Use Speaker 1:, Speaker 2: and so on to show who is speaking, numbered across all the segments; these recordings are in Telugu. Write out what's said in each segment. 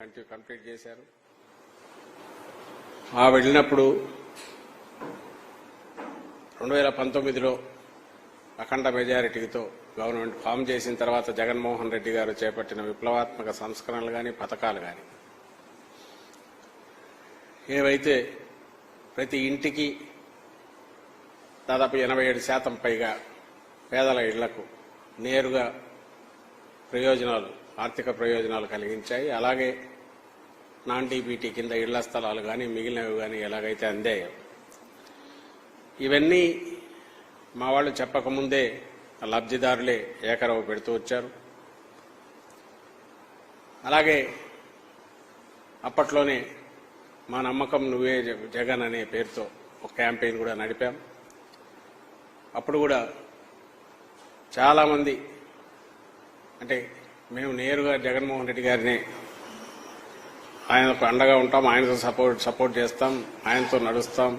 Speaker 1: కంప్లీట్ చేశారు. వెళ్ళినప్పుడు 2019లో అఖండ మెజారిటీతో గవర్నమెంట్ ఫామ్ చేసిన తర్వాత జగన్మోహన్ రెడ్డి గారు చేపట్టిన విప్లవాత్మక సంస్కరణలు కానీ పథకాలు కానీ ఏవైతే ప్రతి ఇంటికి దాదాపు 87% పైగా పేదల ఇళ్లకు నేరుగా ప్రయోజనాలు ఆర్థిక ప్రయోజనాలు కలిగించాయి. అలాగే నాన్ డీబీటీ కింద ఇళ్ల స్థలాలు కానీ మిగిలినవి కానీ ఎలాగైతే అందాయో ఇవన్నీ మా వాళ్ళు చెప్పకముందే లబ్ధిదారులే ఏకరవ పెడుతూ వచ్చారు. అలాగే అప్పట్లోనే మా నమ్మకం నువ్వే జగన్ అనే పేరుతో ఒక క్యాంపెయిన్ కూడా నడిపాం. అప్పుడు కూడా చాలామంది అంటే మేము నేరుగా జగన్మోహన్ రెడ్డి గారిని ఆయనకు అండగా ఉంటాం, ఆయనతో సపోర్ట్ చేస్తాం, ఆయనతో నడుస్తాం,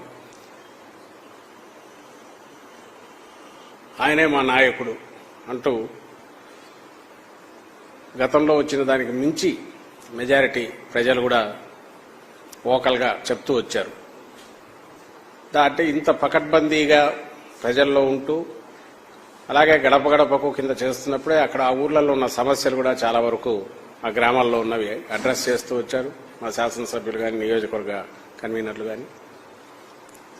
Speaker 1: ఆయనే మా నాయకుడు అంటూ గతంలో వచ్చిన దానికి మించి మెజారిటీ ప్రజలు కూడా వోకల్గా చెప్తూ వచ్చారు. అంటే ఇంత పకడ్బందీగా ప్రజల్లో ఉంటూ అలాగే గడప గడపకు కింద చేస్తున్నప్పుడే అక్కడ ఆ ఊర్లలో ఉన్న సమస్యలు కూడా చాలా వరకు ఆ గ్రామాల్లో ఉన్నవి అడ్రస్ చేస్తూ వచ్చారు. మా శాసనసభ్యులు కానీ నియోజకవర్గ కన్వీనర్లు కానీ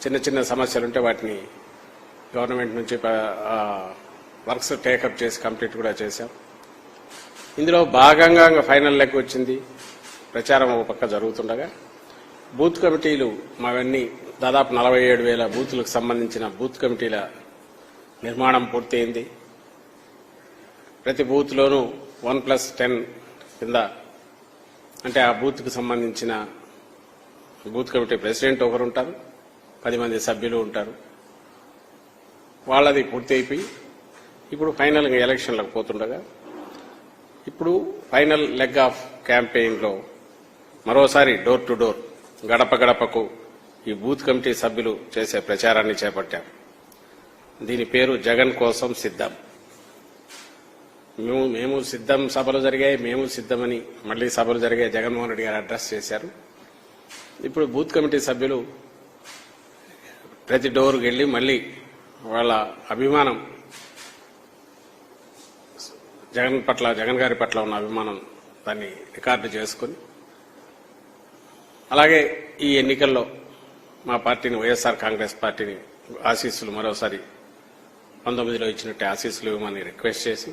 Speaker 1: చిన్న చిన్న సమస్యలుంటే వాటిని గవర్నమెంట్ నుంచి వర్క్స్ టేకప్ చేసి కంప్లీట్ కూడా చేశాం. ఇందులో భాగంగా ఫైనల్ లెక్క వచ్చింది. ప్రచారం ఒక పక్క జరుగుతుండగా బూత్ కమిటీలు మావన్నీ దాదాపు 47,000 బూతులకు సంబంధించిన బూత్ కమిటీల నిర్మాణం పూర్తయింది. ప్రతి బూత్లోనూ 1+10 కింద అంటే ఆ బూత్కు సంబంధించిన బూత్ కమిటీ ప్రెసిడెంట్ ఒకరు ఉంటారు, 10 మంది సభ్యులు ఉంటారు. వాళ్ళది పూర్తి అయిపోయి ఇప్పుడు ఫైనల్గా ఎలక్షన్లకు పోతుండగా ఇప్పుడు ఫైనల్ లెగ్ ఆఫ్ క్యాంపెయిన్లో మరోసారి డోర్ టు డోర్ గడప గడపకు ఈ బూత్ కమిటీ సభ్యులు చేసే ప్రచారాన్ని చేపట్టారు. దీని పేరు జగన్ కోసం సిద్ధం. మేము సిద్ధం సభలు జరిగాయి, మేము సిద్ధమని మళ్లీ సభలు జరిగాయి. జగన్మోహన్ రెడ్డి గారు అడ్రస్ చేశారు. ఇప్పుడు బూత్ కమిటీ సభ్యులు ప్రతి డోర్కి వెళ్లి మళ్లీ వాళ్ళ అభిమానం జగన్ గారి పట్ల ఉన్న అభిమానం దాన్ని రికార్డు చేసుకుని అలాగే ఈ ఎన్నికల్లో మా పార్టీని వైఎస్ఆర్ కాంగ్రెస్ పార్టీని ఆశీస్సులు మరోసారి 19లో ఇచ్చినట్టే ఆశీస్సులు ఇవ్వమని రిక్వెస్ట్ చేసి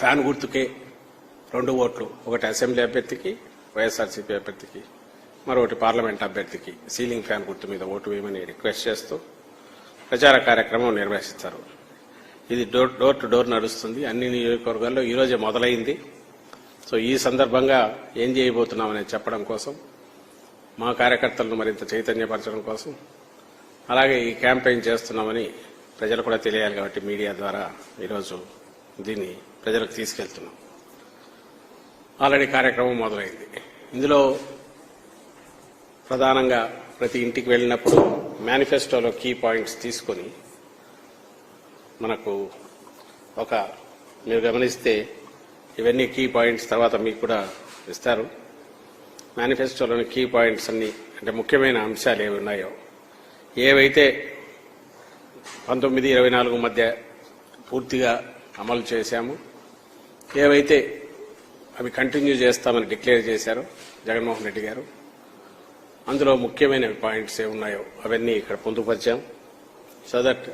Speaker 1: ఫ్యాన్ గుర్తుకే 2 ఓట్లు, ఒకటి అసెంబ్లీ అభ్యర్థికి వైఎస్ఆర్సీపీ అభ్యర్థికి, మరొకటి పార్లమెంట్ అభ్యర్థికి సీలింగ్ ఫ్యాన్ గుర్తు మీద ఓటు వేయమని రిక్వెస్ట్ చేస్తూ ప్రచార కార్యక్రమం నిర్వహిస్తారు. ఇది డోర్ టు డోర్ నడుస్తుంది అన్ని నియోజకవర్గాల్లో. ఈరోజే మొదలైంది. సో ఈ సందర్భంగా ఏం చేయబోతున్నామని చెప్పడం కోసం, మా కార్యకర్తలను మరింత చైతన్యపరచడం కోసం, అలాగే ఈ క్యాంపెయిన్ చేస్తున్నామని ప్రజలు కూడా తెలియాలి కాబట్టి మీడియా ద్వారా ఈరోజు దీన్ని ప్రజలకు తీసుకెళ్తున్నాం. ఆల్రెడీ కార్యక్రమం మొదలైంది. ఇందులో ప్రధానంగా ప్రతి ఇంటికి వెళ్ళినప్పుడు మేనిఫెస్టోలో కీ పాయింట్స్ తీసుకొని మనకు మీరు గమనిస్తే ఇవన్నీ కీ పాయింట్స్ తర్వాత మీకు కూడా ఇస్తారు. మేనిఫెస్టోలోని కీ పాయింట్స్ అన్ని అంటే ముఖ్యమైన అంశాలు ఏవి ఉన్నాయో ఏవైతే 19-24 మధ్య పూర్తిగా అమలు చేశాము, ఏవైతే అవి కంటిన్యూ చేస్తామని డిక్లేర్ చేశారో జగన్మోహన్ రెడ్డి గారు, అందులో ముఖ్యమైన పాయింట్స్ ఏమున్నాయో అవన్నీ ఇక్కడ పొందుపరిచాం. సో దట్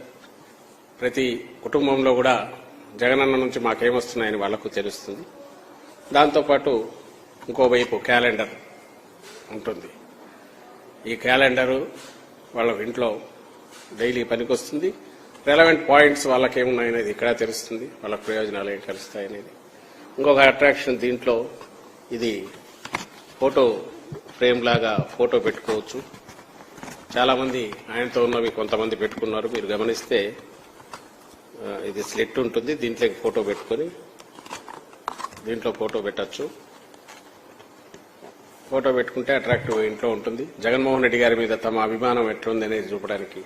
Speaker 1: ప్రతి కుటుంబంలో కూడా జగనన్న నుంచి మాకేమొస్తున్నాయని వాళ్లకు తెలుస్తుంది. దాంతోపాటు ఇంకోవైపు క్యాలెండర్ ఉంటుంది. ఈ క్యాలెండరు వాళ్ళ ఇంట్లో డైలీ పనికొస్తుంది. రెలవెంట్ పాయింట్స్ వాళ్ళకి ఏమున్నాయనేది ఇక్కడ తెలుస్తుంది, వాళ్ళ ప్రయోజనాలు ఏం కలుస్తాయనేది. ఇంకొక అట్రాక్షన్ దీంట్లో ఇది ఫోటో ఫ్రేమ్ లాగా ఫోటో పెట్టుకోవచ్చు. చాలామంది ఆయనతో ఉన్నవి కొంతమంది పెట్టుకున్నారు. మీరు గమనిస్తే ఇది స్లిట్ ఉంటుంది, దీంట్లోకి ఫోటో పెట్టుకొని దీంట్లో ఫోటో పెట్టచ్చు. ఫోటో పెట్టుకుంటే అట్రాక్టివ్ ఇంట్లో ఉంటుంది. జగన్మోహన్ రెడ్డి గారి మీద తమ అభిమానం ఎట్లుంది అనేది చూపడానికి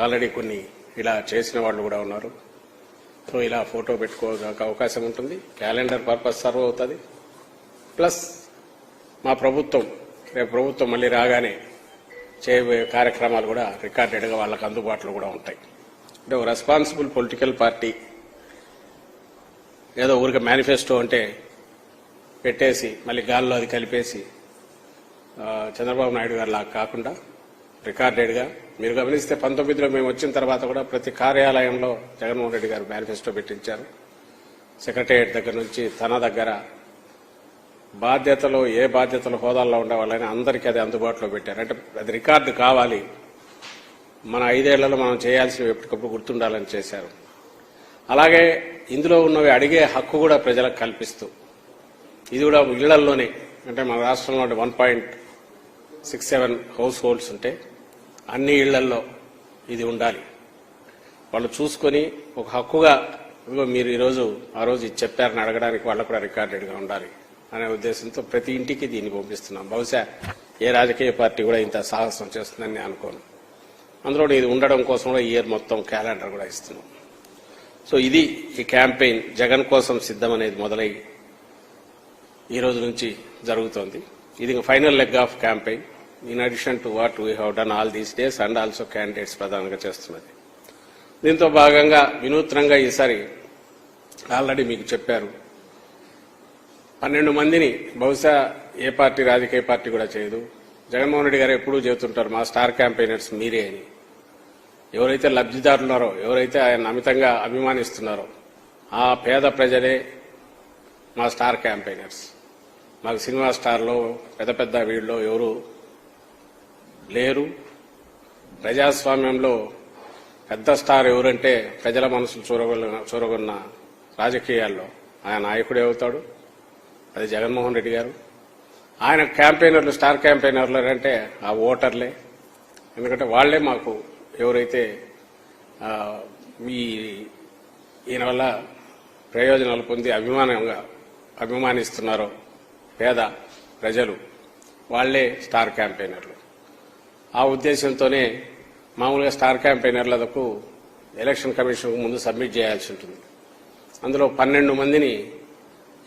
Speaker 1: ఆల్రెడీ కొన్ని ఇలా చేసిన వాళ్ళు కూడా ఉన్నారు. సో ఇలా ఫోటో పెట్టుకోవడానికి అవకాశం ఉంటుంది. క్యాలెండర్ పర్పస్ సర్వ్ అవుతుంది. ప్లస్ మా ప్రభుత్వం రేపు ప్రభుత్వం మళ్ళీ రాగానే చేయబోయే కార్యక్రమాలు కూడా రికార్డెడ్గా వాళ్ళకి అందుబాటులో కూడా ఉంటాయి. అంటే ఒక రెస్పాన్సిబుల్ పొలిటికల్ పార్టీ ఏదో ఊరికి మేనిఫెస్టో అంటే పెట్టేసి మళ్ళీ గాల్లో అది కలిపేసి చంద్రబాబు నాయుడు గారు లాగా కాకుండా రికార్డెడ్గా మీరు గమనిస్తే 19లో మేము వచ్చిన తర్వాత కూడా ప్రతి కార్యాలయంలో జగన్మోహన్ రెడ్డి గారు మేనిఫెస్టో పెట్టించారు. సెక్రటేరియట్ దగ్గర నుంచి తన దగ్గర బాధ్యతలు ఏ బాధ్యతలు హోదాల్లో ఉండే వాళ్ళని అందరికీ అది అందుబాటులో పెట్టారు. అంటే అది రికార్డు కావాలి, మన 5 ఏళ్లలో మనం చేయాల్సినవి ఎప్పటికప్పుడు గుర్తుండాలని చేశారు. అలాగే ఇందులో ఉన్నవి అడిగే హక్కు కూడా ప్రజలకు కల్పిస్తూ ఇది కూడా ఇళ్లల్లోనే అంటే మన రాష్ట్రంలో 1.67 హౌస్ హోల్డ్స్ ఉంటే అన్ని ఇళ్లల్లో ఇది ఉండాలి. వాళ్ళు చూసుకొని ఒక హక్కుగా మీరు ఈరోజు ఆ రోజు ఇది చెప్పారని అడగడానికి వాళ్ళకు కూడా రికార్డెడ్గా ఉండాలి అనే ఉద్దేశంతో ప్రతి ఇంటికి దీన్ని పంపిస్తున్నాం. బహుశా ఏ రాజకీయ పార్టీ కూడా ఇంత సాహసం చేస్తుందని నేను అనుకోను. అందులో ఇది ఉండడం కోసం కూడా ఇయర్ మొత్తం క్యాలెండర్ కూడా ఇస్తున్నాం. సో ఇది ఈ క్యాంపెయిన్ జగన్ కోసం సిద్ధం అనేది మొదలై ఈ రోజు నుంచి జరుగుతోంది. ఇది final leg of campaign in addition to what we have done all these days and also candidates ప్రధానంగా చేస్తున్నది. దీంతో భాగంగా వినూత్నంగా ఈసారి ఆల్రెడీ మీకు చెప్పారు 12 మందిని బహుశా ఏ పార్టీ రాజకీయ పార్టీ కూడా చేయదు. జగన్మోహన్ రెడ్డి గారు ఎప్పుడూ చెబుతుంటారు మా స్టార్ క్యాంపెయినర్స్ మీరే అని. ఎవరైతే లబ్ధిదారులున్నారో ఎవరైతే ఆయన అమితంగా అభిమానిస్తున్నారో ఆ పేద ప్రజలే మా స్టార్ క్యాంపెయినర్స్. మాకు సినిమా స్టార్లో పెద్ద పెద్ద వీళ్ళలో ఎవరు లేరు. ప్రజాస్వామ్యంలో పెద్ద స్టార్ ఎవరంటే ప్రజల మనసులు చూరగొన్న రాజకీయాల్లో ఆయన నాయకుడే అవుతాడు. అది జగన్మోహన్ రెడ్డి గారు. ఆయన క్యాంపెయినర్లు స్టార్ క్యాంపెయినర్లు అంటే ఆ ఓటర్లే. ఎందుకంటే వాళ్లే మాకు ఎవరైతే ఈయన వల్ల ప్రయోజనాలు పొంది అభిమానిస్తున్నారో పేద ప్రజలు వాళ్లే స్టార్ క్యాంపెయినర్లు. ఆ ఉద్దేశంతోనే మామూలుగా స్టార్ క్యాంపెయినర్లకు ఎలక్షన్ కమిషన్కు ముందు సబ్మిట్ చేయాల్సి ఉంటుంది. అందులో 12 మందిని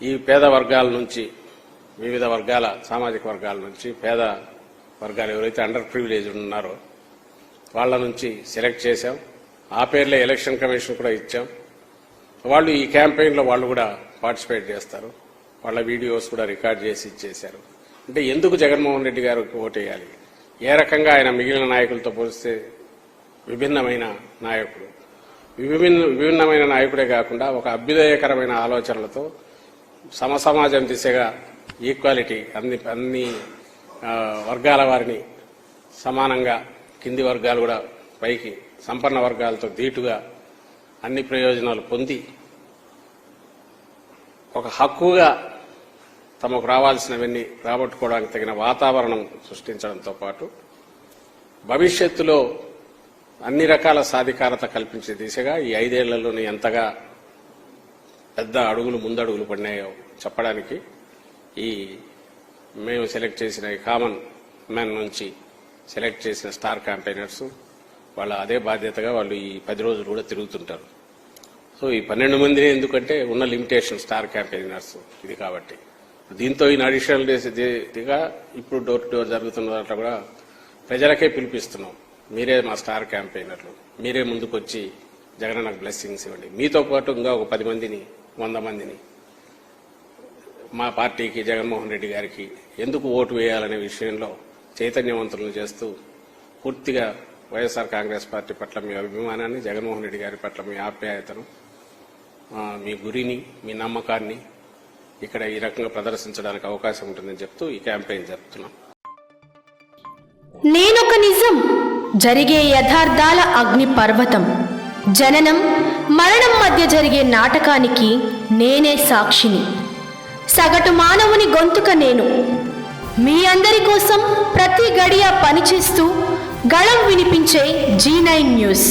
Speaker 1: ఈ పేద వర్గాల నుంచి వివిధ వర్గాల సామాజిక వర్గాల నుంచి పేద వర్గాలు ఎవరైతే అండర్ ప్రివిలేజ్ ఉన్నారో వాళ్ల నుంచి సెలెక్ట్ చేశాం. ఆ పేర్లే ఎలక్షన్ కమిషన్ కూడా ఇచ్చాం. వాళ్ళు ఈ క్యాంపెయిన్లో వాళ్ళు కూడా పార్టిసిపేట్ చేస్తారు. వాళ్ళ వీడియోస్ కూడా రికార్డ్ చేసి ఇచ్చేశారు. అంటే ఎందుకు జగన్మోహన్ రెడ్డి గారికి ఓటేయాలి, ఏ రకంగా ఆయన మిగిలిన నాయకులతో పోలిస్తే విభిన్నమైన నాయకుడు. విభిన్నమైన నాయకుడే కాకుండా ఒక అభ్యుదయకరమైన ఆలోచనలతో సమసమాజం దిశగా ఈక్వాలిటీ అన్ని వర్గాల వారిని సమానంగా కింది వర్గాలు కూడా పైకి సంపన్న వర్గాలతో ధీటుగా అన్ని ప్రయోజనాలు పొంది ఒక హక్కుగా తమకు రావాల్సినవన్నీ రాబట్టుకోవడానికి తగిన వాతావరణం సృష్టించడంతో పాటు భవిష్యత్తులో అన్ని రకాల సాధికారత కల్పించే దిశగా ఈ 5 ఏళ్లలోని ఎంతగా పెద్ద ముందడుగులు పడినాయో చెప్పడానికి ఈ మేము సెలెక్ట్ చేసిన ఈ కామన్ మ్యాన్ నుంచి సెలెక్ట్ చేసిన స్టార్ క్యాంపెయినర్స్ వాళ్ళ అదే బాధ్యతగా వాళ్ళు ఈ 10 రోజులు కూడా తిరుగుతుంటారు. సో ఈ 12 మందిని ఎందుకంటే ఉన్న లిమిటేషన్ స్టార్ క్యాంపెయినర్స్ ఇది కాబట్టి దీంతో ఈ అడిషనల్ డేస్గా ఇప్పుడు డోర్ టు డోర్ జరుగుతున్న దాంట్లో కూడా ప్రజలకే పిలిపిస్తున్నాం. మీరే మా స్టార్ క్యాంపెయినర్లు, మీరే ముందుకొచ్చి జగనన్నకు బ్లెస్సింగ్స్ ఇవ్వండి. మీతో పాటు ఇంకా ఒక 10 మందిని 100 మందిని మా పార్టీకి జగన్మోహన్ రెడ్డి గారికి ఎందుకు ఓటు వేయాలనే విషయంలో చైతన్యవంతులను చేస్తూ పూర్తిగా వైఎస్ఆర్ కాంగ్రెస్ పార్టీ పట్ల మీ అభిమానాన్ని, జగన్మోహన్ రెడ్డి గారి పట్ల మీ ఆప్యాయతను, మీ గురిని, మీ నమ్మకాన్ని ఇక్కడ ఈ రకంగా ప్రదర్శించడానికి అవకాశం ఉంటుందని చెప్తూ ఈ క్యాంపెయిన్ జరుపుతున్నాం.
Speaker 2: నేనొక నిజం, జరిగే యథార్థాల అగ్ని పర్వతం, జననం మరణం మధ్య జరిగే నాటకానికి నేనే సాక్షిని. సగటు మానవుని గొంతుక నేను. మీ అందరి కోసం ప్రతి గడియ పనిచేస్తూ గళం వినిపించే G9 న్యూస్.